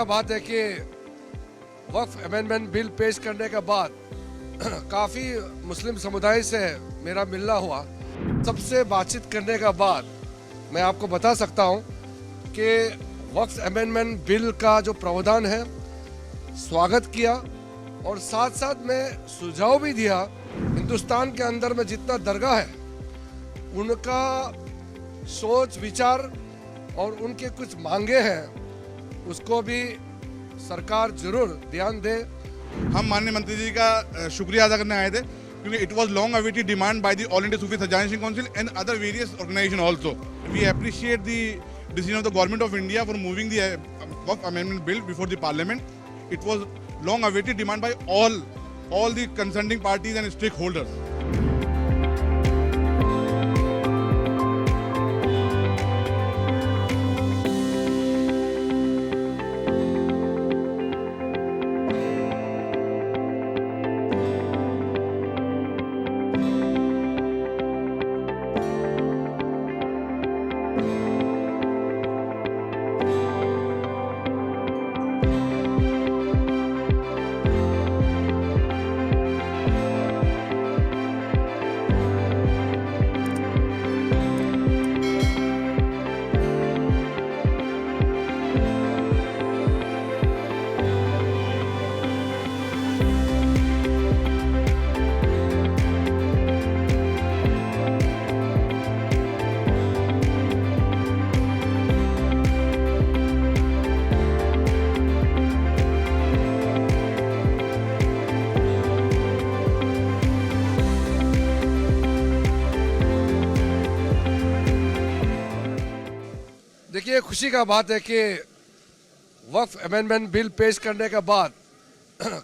बात है कि वक्फ अमेंडमेंट बिल पेश करने के बाद काफ़ी मुस्लिम समुदाय से मेरा मिलना हुआ। सबसे बातचीत करने के बाद मैं आपको बता सकता हूं कि वक्फ अमेंडमेंट बिल का जो प्रावधान है स्वागत किया और साथ साथ में सुझाव भी दिया। हिंदुस्तान के अंदर में जितना दरगाह है उनका सोच विचार और उनके कुछ मांगे हैं उसको भी सरकार जरूर ध्यान दे। हम माननीय मंत्री जी का शुक्रिया अदा करने आए थे क्योंकि it was long awaited demand by the all India Sufi Sajjadanashin council and other various organisation also. We appreciate the decision of the government of India for moving the Waqf Amendment Bill before the Parliament. It was long awaited demand by all the concerning parties and stakeholders. देखिए, खुशी का बात है कि वक्फ amendment bill पेश करने के बाद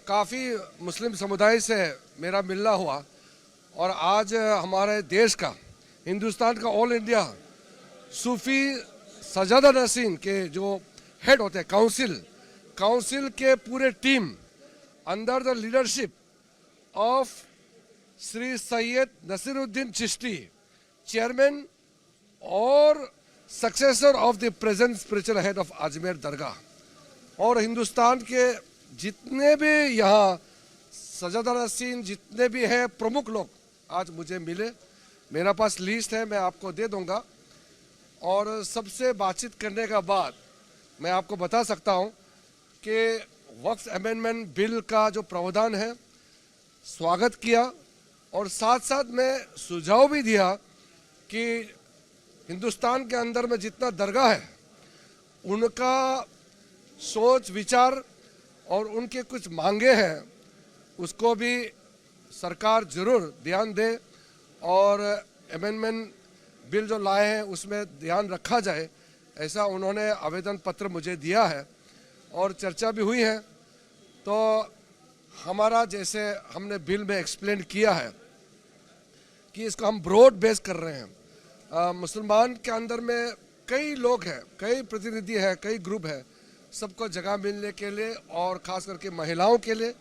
काफ़ी मुस्लिम समुदाय से मेरा मिलना हुआ और आज हमारे देश का, हिंदुस्तान का ऑल इंडिया सूफी सजादा नसीन के जो हेड होते हैं काउंसिल के पूरे team under the leadership of Shri Syed Naseeruddin Chishti, chairman और successor of the present spiritual head of Ajmer dargah, और हिंदुस्तान के जितने भी यहाँ सजादा नसीन जितने भी हैं प्रमुख लोग आज मुझे मिले। मेरा पास लिस्ट है, मैं आपको दे दूंगा। और सबसे बातचीत करने के बाद मैं आपको बता सकता हूँ कि वक्फ अमेंडमेंट बिल का जो प्रावधान है स्वागत किया और साथ साथ में सुझाव भी दिया कि हिंदुस्तान के अंदर में जितना दरगाह है उनका सोच विचार और उनके कुछ मांगे हैं उसको भी सरकार जरूर ध्यान दे और अमेंडमेंट बिल जो लाए हैं उसमें ध्यान रखा जाए, ऐसा उन्होंने आवेदन पत्र मुझे दिया है और चर्चा भी हुई है। तो हमारा, जैसे हमने बिल में एक्सप्लेन किया है कि इसको हम ब्रॉड बेस कर रहे हैं। मुसलमान के अंदर में कई लोग हैं, कई प्रतिनिधि हैं, कई ग्रुप हैं, सबको जगह मिलने के लिए और ख़ास करके महिलाओं के लिए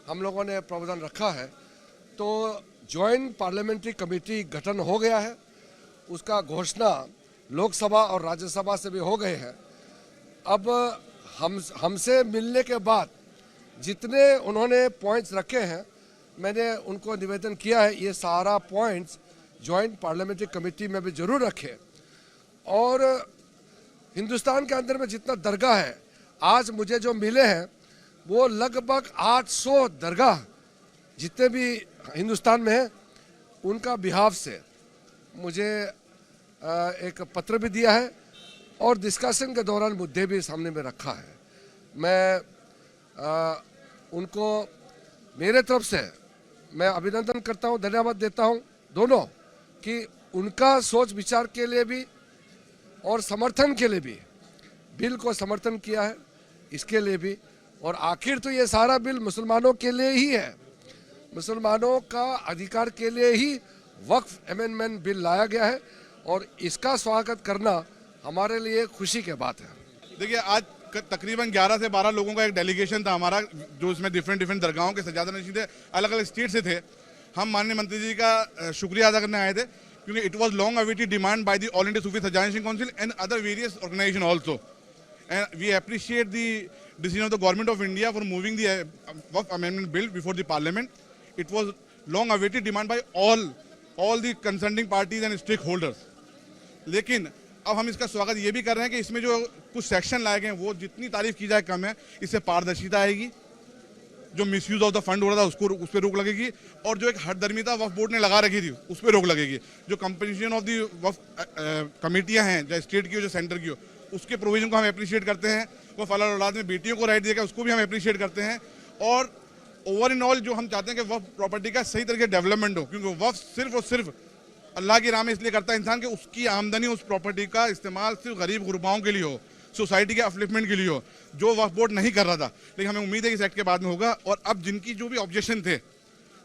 हम लोगों ने प्रावधान रखा है। तो जॉइंट पार्लियामेंट्री कमेटी गठन हो गया है, उसका घोषणा लोकसभा और राज्यसभा से भी हो गए हैं। अब हमसे मिलने के बाद जितने उन्होंने पॉइंट्स रखे हैं मैंने उनको निवेदन किया है ये सारा पॉइंट्स जॉइंट पार्लियामेंट्री कमेटी में भी जरूर रखे। और हिंदुस्तान के अंदर में जितना दरगाह है आज मुझे जो मिले हैं वो लगभग 800 दरगाह जितने भी हिंदुस्तान में हैं उनका बिहाफ से मुझे एक पत्र भी दिया है और डिस्कशन के दौरान मुद्दे भी सामने में रखा है। मैं उनको मेरे तरफ से मैं अभिनंदन करता हूँ, धन्यवाद देता हूँ दोनों कि उनका सोच विचार के लिए भी और समर्थन के लिए भी बिल को समर्थन किया है, इसके लिए भी। और आखिर तो ये सारा बिल मुसलमानों के लिए ही है, मुसलमानों का अधिकार के लिए ही वक्फ अमेंडमेंट बिल लाया गया है और इसका स्वागत करना हमारे लिए खुशी की बात है। देखिए, आज तकरीबन 11 से 12 लोगों का एक डेलीगेशन था हमारा, जो इसमें डिफरेंट दरगाहों के सजादा नशीन थे, अलग अलग स्टेट से थे। हम माननीय मंत्री जी का शुक्रिया अदा करने आए थे क्योंकि it was long awaited demand by the all India Sufi Sajjadanashin council and other various organisation also. and we appreciate the decision of the government of India for moving the Waqf Amendment Bill before the Parliament. It was long awaited demand by all the concerning parties and stakeholders. लेकिन अब हम इसका स्वागत ये भी कर रहे हैं कि इसमें जो कुछ सेक्शन लाए गए हैं वो जितनी तारीफ की जाए कम है। इससे पारदर्शिता आएगी, जो मिसयूज ऑफ द फंड हो रहा था उसको उस पर रोक लगेगी, और जो एक हठधर्मिता वक्फ बोर्ड ने लगा रखी थी उस पर रोक लगेगी। जो कंपोजिशन ऑफ दी वक्फ कमेटियां हैं, चाहे स्टेट की हो चाहे सेंटर की हो, उसके प्रोविजन को हम अप्रिशिएट करते हैं। वो फलाल औलाद में बेटियों को राइट दिया गया उसको भी हम अप्रिशिएट करते हैं। और ओवर इन ऑल जो हम चाहते हैं कि वक्फ प्रॉपर्टी का सही तरीके डेवलपमेंट हो, क्योंकि वक्फ सिर्फ और सिर्फ अल्लाह की राह में इसलिए करता है इंसान कि उसकी आमदनी उस प्रॉपर्टी का इस्तेमाल सिर्फ गरीब गुरबाओं के लिए हो, सोसाइटी के अपलिफ्टमेंट के लिए हो, जो वक्फ बोर्ड नहीं कर रहा था। लेकिन हमें उम्मीद है कि इस एक्ट के बाद में होगा। और अब जिनकी जो भी ऑब्जेक्शन थे,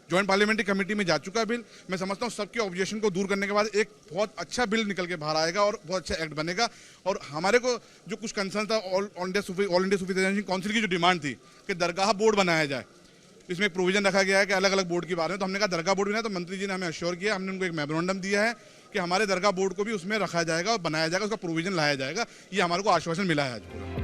जॉइंट पार्लियामेंट्री कमेटी में जा चुका है बिल। मैं समझता हूँ सबके ऑब्जेक्शन को दूर करने के बाद एक बहुत अच्छा बिल निकल के बाहर आएगा और बहुत अच्छा एक्ट बनेगा। और हमारे को जो कुछ कंसर्न था, ऑल इंडिया सूफी सजाइशिंग काउंसिल की जो डिमांड थी कि दरगाह बोर्ड बनाया जाए, इसमें एक प्रोविजन रखा गया है कि अलग अलग बोर्ड के बारे में। तो हमने कहा दरगाह बोर्ड भी नहीं, तो मंत्री जी ने हमें अश्योर किया, हमने उनको एक मेमोरेंडम दिया है कि हमारे दरगाह बोर्ड को भी उसमें रखा जाएगा और बनाया जाएगा, उसका प्रोविजन लाया जाएगा। ये हमारे को आश्वासन मिला है आज पूरा।